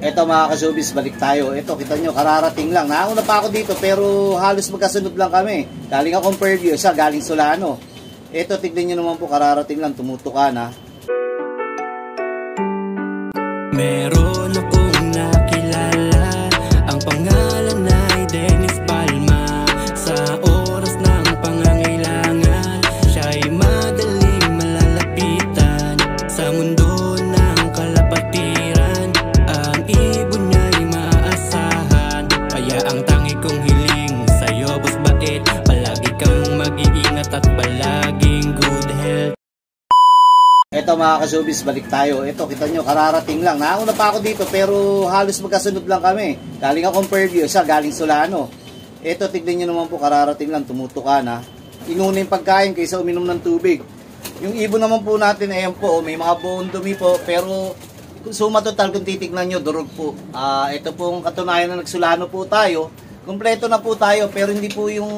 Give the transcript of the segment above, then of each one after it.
Eto mga ka-showbiz, balik tayo. Eto, kita nyo, kararating lang. Nauna pa ako dito pero halos magkasunod lang kami. Galing akong Fairview, siya galing Solano. Eto, tignan nyo naman po, kararating lang, tumutukan ha. Meron akong nakilala, ang pangalan ay Dennis Palma. Sa oras ng pangangailangan, siya'y madaling malalapitan. Sa mundo ng kalapatiran, ang ibon niya'y maaasahan. Kaya ang tangi kong hiling sa'yo, boss bait, palagi kang mag-iingat at palaging good health. Eto mga ka-showbiz, balik tayo. Eto, kita nyo, kararating lang. Nauna pa ako dito pero halos magkasunod lang kami. Galing akong Fairview, siya galing Solano. Eto, tignan nyo naman po, kararating lang, tumutukan ha. Inuna yung pagkain kaysa uminom ng tubig. Yung ibon naman po natin, ayan po, may mga buong dumi po. Pero suma total, kung titignan nyo, durog po. Ito pong katunayan na nagsulano po tayo. Kompleto na po tayo, pero hindi po yung,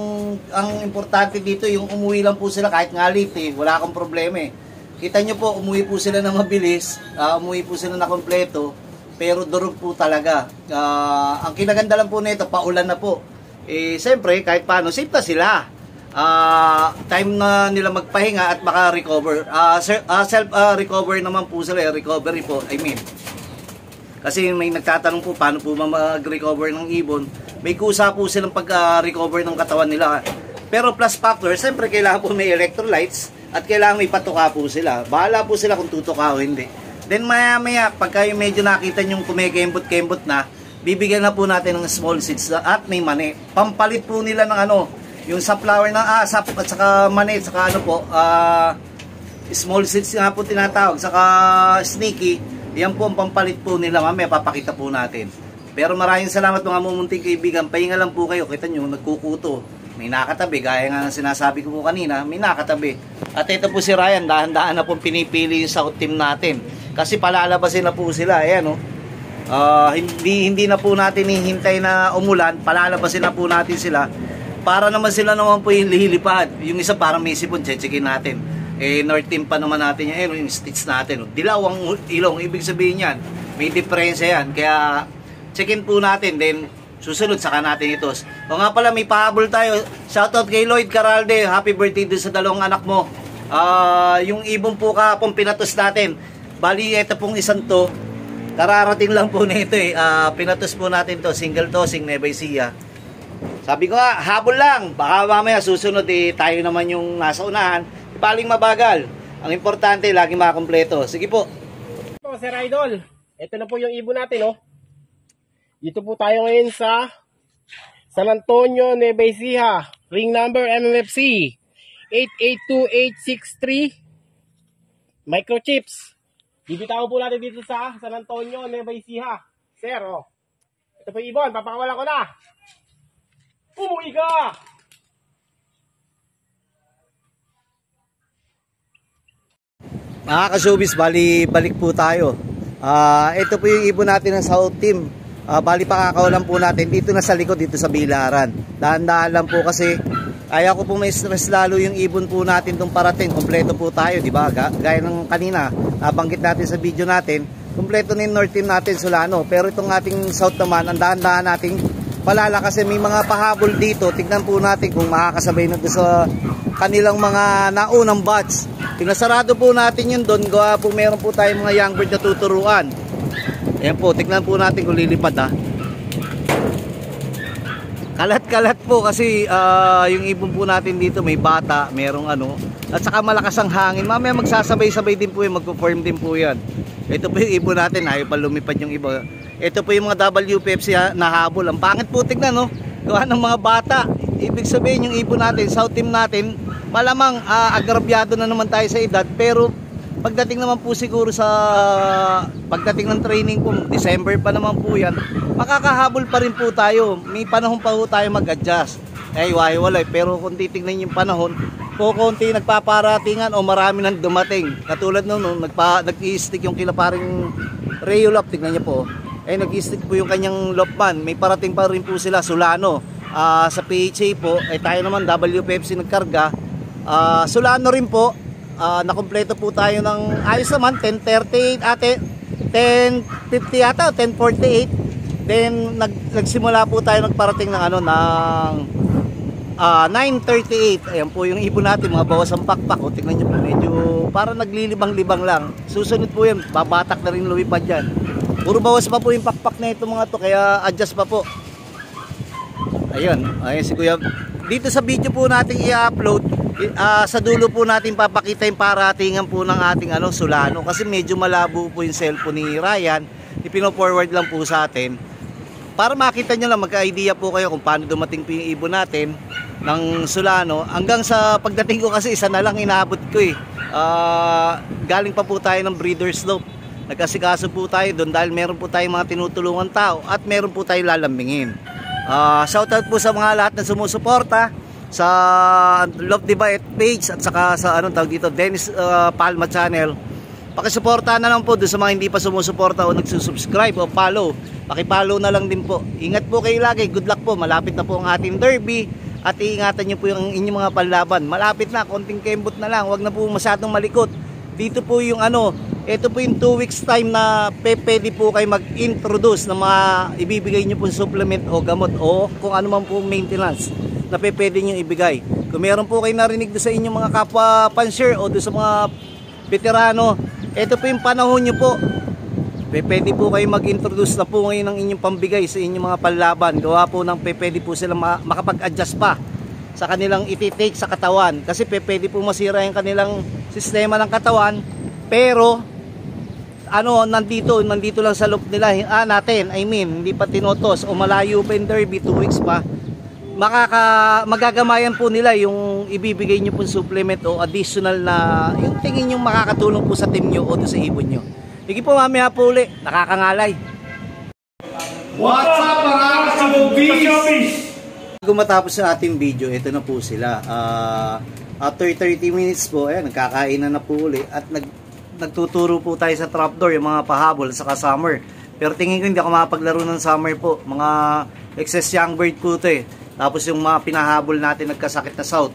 ang importante dito, yung umuwi lang po sila kahit nga late eh. Wala akong problema eh. Kita nyo po, umuwi po sila na mabilis, umuwi po sila na kompleto, pero durog po talaga. Ang kinaganda lang po nito, paulan na po. Eh, siyempre, kahit paano, safe na sila. Time na nila magpahinga at maka-recover. Self-recover naman po sila, recovery po, I mean. Kasi may nagtatanong po, paano po mag-recover ng ibon. May kusa po silang pag-recover ng katawan nila. Pero plus factor, siyempre kailangan po may electrolytes, at kailangan may patuka po sila. Bahala po sila kung tutuka o hindi. Then maya-maya, pagka yung medyo nakita yung kumikembot-kembot na, bibigyan na po natin ng small seeds at may mani. Pampalit po nila ng ano, yung sa flower ng asap at saka mani, at saka ano po, small seeds nga po tinatawag, saka sneaky. Yan po ang pampalit po nila. Mamaya papakita po natin. Pero maraming salamat mga mumunting kaibigan. Pahinga lang po kayo. Kita nyo, nagkukuto. May nakatabi, gaya nga ng sinasabi ko po kanina, may nakatabi. At ito po si Ryan, dahan-dahan na po pinipili yung South team natin. Kasi palalabasin na po sila, ayan o. Hindi na po natin hihintay na umulan, palalabasin na po natin sila. Para naman sila naman po yung lilipad. Yung isa parang may sipon, checkin natin. Eh, North team pa naman natin yung stitch natin. Dilaw ang ilong, ibig sabihin yan. May diferensya yan, kaya checkin po natin, then susunod saka natin ito. O nga pala, may pahabol tayo. Shoutout kay Lloyd Caralde. Happy birthday din sa dalawang anak mo. Yung ibon po kahapon pinatos natin. Bali, ito pong isang to. Kararating lang po nito eh. Pinatos po natin to. Single tossing, Nueva Ecija. Sabi ko nga, habol lang. Baka mamaya susunod eh, tayo naman yung nasa unahan. Baling mabagal. Ang importante, laging makakompleto. Sige po. Ito, Sir Idol. Ito na po yung ibon natin, oh. Dito po tayo ngayon sa San Antonio, Nueva Ecija. Ring number MMFC 882863. Microchips. Bibitawan po natin dito sa San Antonio, Nueva Ecija. Sir, oh. Ito po yung ibon. Papakawalan ko na. Umuwi ka! Mga ka-showbiz, balik po tayo. Ito po yung ibon natin ng South team. Bali pakakawalan po natin dito na sa likod, dito sa bilaran. Dahan-dahan lang po kasi kaya ko po may stress lalo yung ibon po natin itong parating. Kompleto po tayo, di ba? Gaya ng kanina, nabanggit natin sa video natin, kompleto na yung North team natin, Solano. Pero itong ating South naman, ang dahan-dahan nating palala kasi may mga pahabol dito. Tignan po natin kung makakasabay natin sa kanilang mga naunang batch. Pinasarado po natin yun doon. Gawa po meron po tayong mga young bird na tuturuan. Ayan po, tignan po natin kung lilipad ha. Kalat-kalat po kasi yung ibon po natin dito may bata, merong ano. At saka malakas ang hangin. Mamaya magsasabay-sabay din po yun, magpo-form din po yan. Ito po yung ibon natin, ayaw pa lumipad yung iba. Ito po yung mga WPFC na habol. Ang pangit po tignan no, gawa ng mga bata. Ibig sabihin yung ibon natin, South team natin, malamang agrabyado na naman tayo sa edad. Pero pagdating naman po siguro sa pagdating ng training po, December pa naman po yan, makakahabol pa rin po tayo. May panahon pa po tayo mag-adjust. Hiwa-hiwalay. Pero kung titignan yung panahon, konti nagpaparatingan o marami nang dumating. Katulad nung nag-i-stick yung kilaparing Rayolap, tignan niyo po. Nag-i-stick po yung kanyang lopman. May parating pa rin po sila, Solano. Sa PHA po, tayo naman WPFC nagkarga. Solano rin po. Nakompleto po tayo ng ayos naman, 10:38 ate. 10:50 yata, 10:48. Then nagsimula po tayo nagparating ng ano ng 9:38. Ayan po yung ibon natin, mga bawas ang pakpak. O tingnan niyo po, medyo parang naglilibang-libang lang. Susunod po yan, babatak na rin lumipad dyan. Puro bawas pa po yung pakpak na ito mga to, kaya adjust pa po. Ayun, ayun si Kuya. Dito sa video po natin i-upload, sa dulo po natin papakita yung paratingan po ng ating Solano, kasi medyo malabo po yung cellphone ni Ryan. Ipino-forward lang po sa atin para makita nyo lang, magka-idea po kayo kung paano dumating po yung ibon natin ng Solano. Hanggang sa pagdating ko kasi isa na lang inaabot ko galing pa po tayo ng Breeders' Loop. Nagkasikaso po tayo doon dahil meron po tayong mga tinutulungan tao at meron po tayo lalambingin. Shoutout po sa mga lahat na sumusuporta sa Love Divide page at saka sa tawag dito, Dennis Palma channel. Pakisuporta na lang po doon sa mga hindi pa sumusuporta o nagsusubscribe o follow. Pakipollow na lang din po. Ingat po kayo lagi. Good luck po. Malapit na po ang ating derby at iingatan nyo po yung inyong mga panlaban. Malapit na, konting kembot na lang. Huwag na po masyadong malikot. Dito po yung ito po yung 2 weeks time na pwede po kayo mag-introduce ng mga ibibigay nyo po supplement o gamot o kung ano man po maintenance na pwede nyo ibigay. Kung meron po kayo narinig doon sa inyong mga kapwa pansier o doon sa mga veterano, ito po yung panahon nyo po. Pwede po kayo mag-introduce na po ngayon ng inyong pambigay sa inyong mga panlaban. Gawa po ng pwede po sila makapag-adjust pa sa kanilang ititake sa katawan. Kasi pwede po masira yung kanilang sistema ng katawan. Pero nandito lang sa loob nila natin, hindi pa tinotos o malayo pa yung derby, 2 weeks pa. Magagamayan po nila yung ibibigay nyo pong supplement o additional na yung tingin yung makakatulong po sa team nyo o sa ibon nyo. Sige po, mamaya po uli, nakakangalay. What's up mga ka-showbiz? Bago matapos sa ating video, ito na po sila. After 30 minutes po, nagkakainan na po uli at nagtuturo po tayo sa trapdoor, yung mga pahabol sa summer. Pero tingin ko hindi ako makapaglaro ng summer po. Mga excess young bird po ito Tapos yung mga pinahabol natin nagkasakit na south.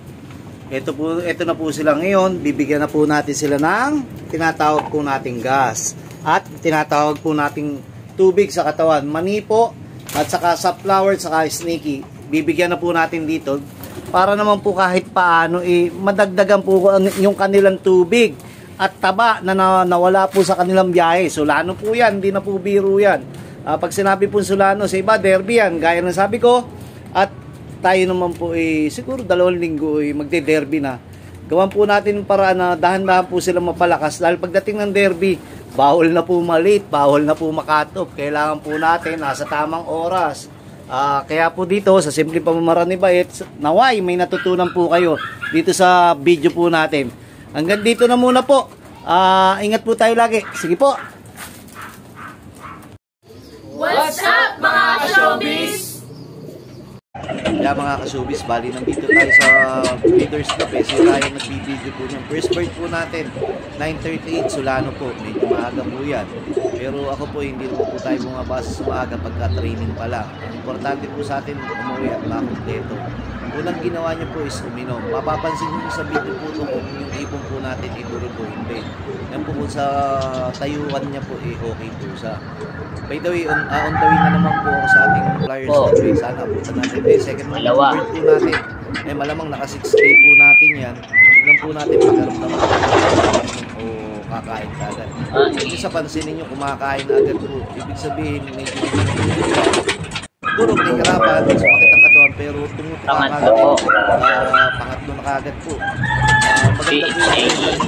Ito na po sila ngayon. Bibigyan na po natin sila ng tinatawag po nating gas. At tinatawag po nating tubig sa katawan. Mani po at saka sunflower at saka snaky. Bibigyan na po natin dito. Para naman po kahit paano madagdagan po yung kanilang tubig. At taba na nawala po sa kanilang biyahe. Solano po yan. Hindi na po biro yan. Pag sinabi po Solano sa iba, derby yan. Gaya ng sabi ko. At tayo naman po siguro 2 linggo magde-derby na. Gawan po natin para na dahan-dahan po sila mapalakas. Dahil pagdating ng derby, bawal na po malate, bawal na po makatop. Kailangan po natin nasa tamang oras. Kaya po dito sa simple pamamaraan ni Bait, naway may natutunan po kayo dito sa video po natin. Hanggang dito na muna po. Ingat po tayo lagi. Sige po. What's up mga showbiz? Kaya mga ka-showbiz, bali nandito tayo sa Breeders' Loop Si Ryan nagbibideo po niyan. First bird po natin, 9:38, Solano po. Medyo maaga po yan. Pero ako po, hindi po tayo bumabasa sa maaga pagka-training pa lang. Ang importante po sa atin, umuwi at makumpleto. Ang unang ginawa niyo po is uminom. Mapapansin niyo sa video po ito kung yung ibon po natin, iduro po hindi. Yan po sa tayuan niya po, okay po sa. By the way, on the way na naman po ako sa ating flyers today. Sana abutan natin. Second bird po natin. Malamang naka 6K po natin yan. Tignan po natin pagkaramdaman o kakain ka agad. Kung sa pansin ninyo, kumakain agad po. Ibig sabihin, medyo durog na hirapan, sumakit ang katawan, pero tumutuka agad po. Pangatlo na kagad po. Maganda po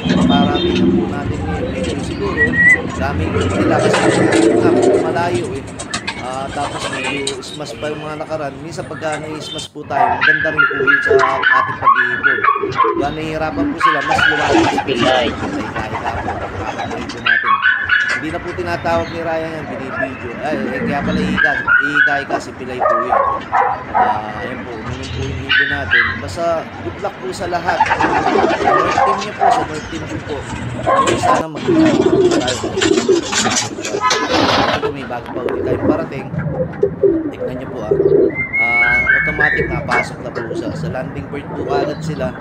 yung marami na po natin ngayon. Medyo siguro, daming nila kasi malayo tapos medyo ismas pa yung mga nakaraan. Minsan pagka na-ismas po tayo, maganda rin po yun sa ating pag-iibon. Kaya nahihirapan po sila, mas lumakas sa pilay. Hindi na po tinatawag ni Ryan yan, binibidyo. Kaya pala iika si pilay po yun. Ayan po, uminom po yung ibon natin. Basta good luck po sa lahat. Sa North Team niya po, sa North Team po. Sana may bago pa ulit tayong parating. Tignan nyo po automatic napasok na po sa landing bird po agad sila.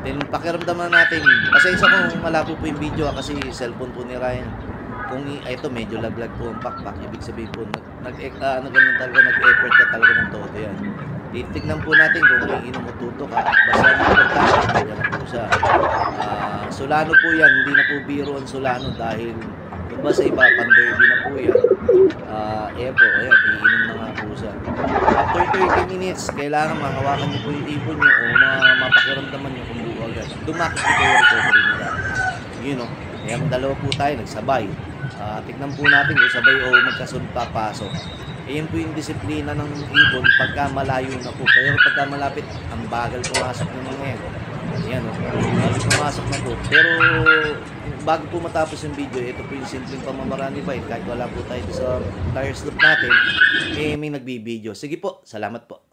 Then pakiramdaman natin, pasensya kung malabo po yung video kasi cellphone po ni Ryan. kung ito medyo laglag po ang pakpak, ibig sabihin po nag-effort na talaga ng todo yan. Titignan po natin kung iinom o tutok ha. Basta importante, kanya na po siya. Solano po yan, hindi na po biro ang Solano dahil ba sa iba, pan-derby na po yan. Po, ayan, iinom na nga po siya. After 30 minutes, kailangan mahawakan niyo po yung ibon niyo o mapakiramdaman niyo kung buo agad. Dumakit po yung recovery nila. Yun o, kaya dalawa po tayo, nagsabay. Tignan po natin kung sabay o magkasunod papasok. Ayan po yung disiplina ng ibon pagka malayo na po. Pero pagka malapit, ang bagal pumasok ng mga yan. Ayan o, bagal pumasok na po. Pero bago po matapos yung video, ito po yung simpleng pamamaraan ni Vite. Kahit wala po tayo sa tire slope natin, may nagbibideo. Sige po, salamat po.